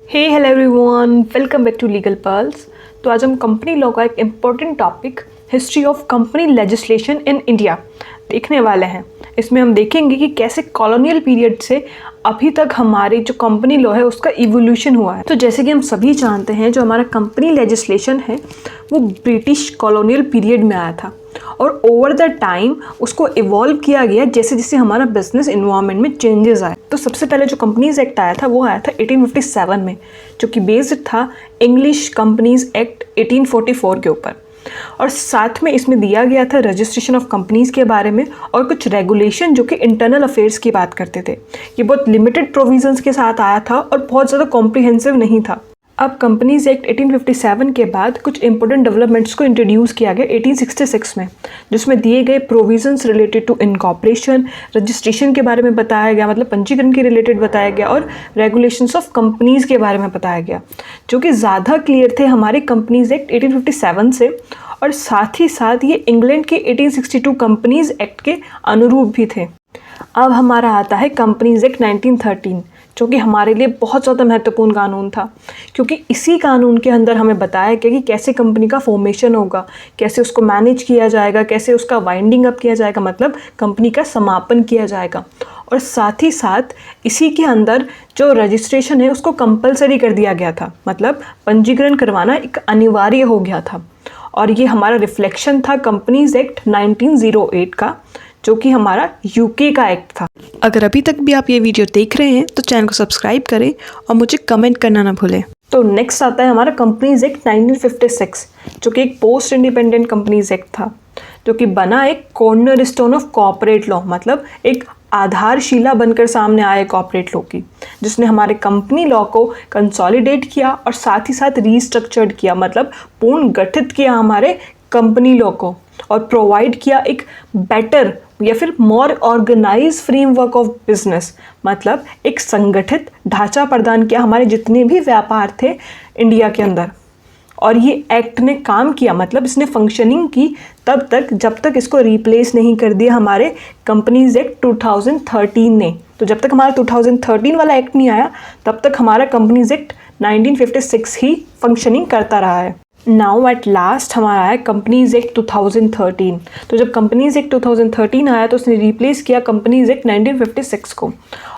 Hey hello everyone, welcome back to Legal Pearls. तो आज हम कंपनी लॉ का एक important topic history of company legislation in India देखने वाले हैं। इसमें हम देखेंगे कि कैसे कॉलोनियल पीरियड से अभी तक हमारी जो कंपनी लॉ है उसका इवोल्यूशन हुआ है। तो जैसे कि हम सभी जानते हैं, जो हमारा कंपनी लेजिस्लेशन है वो ब्रिटिश कॉलोनियल पीरियड में आया था और ओवर द टाइम उसको इवॉल्व किया गया जैसे जैसे हमारा बिजनेस इन्वायरमेंट में चेंजेस आए। तो सबसे पहले जो कंपनीज एक्ट आया था वो आया था 1857 में, जो कि बेस्ड था इंग्लिश कंपनीज एक्ट 1844 के ऊपर। और साथ में इसमें दिया गया था रजिस्ट्रेशन ऑफ कंपनीज के बारे में और कुछ रेगुलेशन जो कि इंटरनल अफेयर्स की बात करते थे। ये बहुत लिमिटेड प्रोविजंस के साथ आया था और बहुत ज़्यादा कॉम्प्रिहेंसिव नहीं था। अब कंपनीज एक्ट 1857 के बाद कुछ इंपॉर्टेंट डेवलपमेंट्स को इंट्रोड्यूस किया गया 1866 में, जिसमें दिए गए provisions related to incorporation, registration के बारे में बताया गया, मतलब पंजीकरण के रिलेटेड बताया गया, और रेगुलेशंस ऑफ कंपनीज के बारे में बताया गया, जो कि ज़्यादा क्लियर थे हमारे कंपनीज एक्ट 1857 से। और साथ ही साथ ये इंग्लैंड के 1862 कंपनीज एक्ट के अनुरूप भी थे। अब हमारा आता है कंपनीज एक्ट 1913, जो कि हमारे लिए बहुत ज़्यादा महत्वपूर्ण कानून था, क्योंकि इसी कानून के अंदर हमें बताया गया कि कैसे कंपनी का फॉर्मेशन होगा, कैसे उसको मैनेज किया जाएगा, कैसे उसका वाइंडिंग अप किया जाएगा, मतलब कंपनी का समापन किया जाएगा। और साथ ही साथ इसी के अंदर जो रजिस्ट्रेशन है उसको कंपलसरी कर दिया गया था, मतलब पंजीकरण करवाना एक अनिवार्य हो गया था। और ये हमारा रिफ्लेक्शन था कंपनीज एक्ट 1908 का, जो कि हमारा यूके का एक्ट था। अगर अभी तक भी आप ये वीडियो देख रहे हैं तो चैनल को सब्सक्राइब करें और मुझे कमेंट करना ना भूलें। तो नेक्स्ट आता है हमारा कंपनीज एक्ट 1956, जो कि एक पोस्ट इंडिपेंडेंट कंपनीज एक्ट था, जो कि बना एक corner stone of corporate law, मतलब एक आधारशिला बनकर सामने आए कॉर्पोरेट लॉ की, जिसने हमारे कंपनी लॉ को कंसोलिडेट किया और साथ ही साथ रीस्ट्रक्चर्ड किया, मतलब पुनर्गठित किया हमारे कंपनी लॉ को, और प्रोवाइड किया एक बेटर या फिर मोर ऑर्गेनाइज फ्रेमवर्क ऑफ बिजनेस, मतलब एक संगठित ढांचा प्रदान किया हमारे जितने भी व्यापार थे इंडिया के अंदर। और ये एक्ट ने काम किया, मतलब इसने फंक्शनिंग की तब तक जब तक इसको रिप्लेस नहीं कर दिया हमारे कंपनीज एक्ट 2013 ने। तो जब तक हमारा 2013 वाला एक्ट नहीं आया तब तक हमारा कंपनीज एक्ट 1956 ही फंक्शनिंग करता रहा है। नाउ एट लास्ट हमारा है कंपनीज एक्ट 2013। तो जब कंपनीज एक्ट 2013 आया तो उसने रिप्लेस किया कंपनीज एक्ट 1956 को।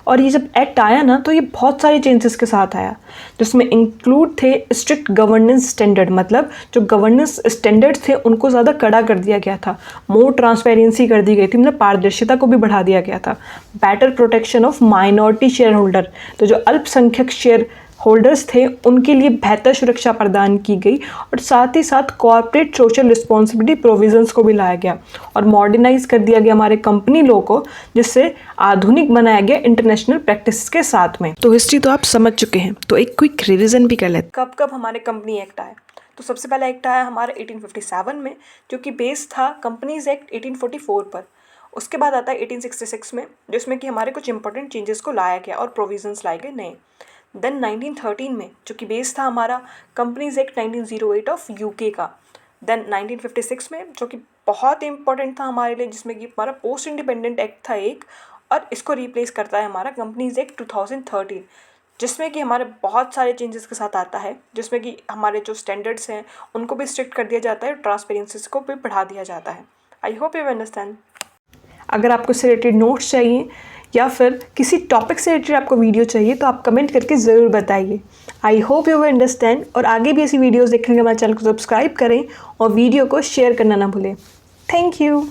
और ये जब एक्ट आया ना तो ये बहुत सारे चेंजेस के साथ आया, जिसमें इंक्लूड थे स्ट्रिक्ट गवर्नेंस स्टैंडर्ड, मतलब जो गवर्नेंस स्टैंडर्ड थे उनको ज़्यादा कड़ा कर दिया गया था, मोर ट्रांसपेरेंसी कर दी गई थी, मतलब पारदर्शिता को भी बढ़ा दिया गया था। Better protection of minority share holder, तो जो अल्पसंख्यक शेयर होल्डर्स थे उनके लिए बेहतर सुरक्षा प्रदान की गई, और साथ ही साथ कॉर्पोरेट सोशल रिस्पॉन्सिबिलिटी प्रोविजंस को भी लाया गया और मॉडर्नाइज कर दिया गया हमारे कंपनी लॉ को, जिससे आधुनिक बनाया गया इंटरनेशनल प्रैक्टिस के साथ में। तो हिस्ट्री तो आप समझ चुके हैं, तो एक क्विक रिवीजन भी कर लेते। कब कब हमारे कंपनी एक्ट आए? तो सबसे पहला एक्ट आया हमारा 1857 में, जो कि बेस था कंपनीज एक्ट 1844 पर। उसके बाद आता है 1866 में, जिसमें कि हमारे कुछ इंपॉर्टेंट चेंजेस को लाया गया और प्रोविजंस लाए गए नए। देन 1913 में, जो कि बेस था हमारा कंपनीज एक्ट 1908 ऑफ यूके का। देन 1956 में, जो कि बहुत इंपॉर्टेंट था हमारे लिए, जिसमें कि हमारा पोस्ट इंडिपेंडेंट एक्ट था एक, और इसको रिप्लेस करता है हमारा कंपनीज एक्ट 2013, जिसमें कि हमारे बहुत सारे चेंजेस के साथ आता है, जिसमें कि हमारे जो स्टैंडर्ड्स हैं उनको भी स्ट्रिक्ट कर दिया जाता है और ट्रांसपेरेंसी को भी बढ़ा दिया जाता है। I hope you understand. अगर आपको इससे रिलेटेड नोट्स चाहिए या फिर किसी टॉपिक से रिलेटेड आपको वीडियो चाहिए तो आप कमेंट करके ज़रूर बताइए। I hope you will understand. और आगे भी ऐसी वीडियोस देखने के लिए हमारे चैनल को सब्सक्राइब करें और वीडियो को शेयर करना ना भूलें। Thank you.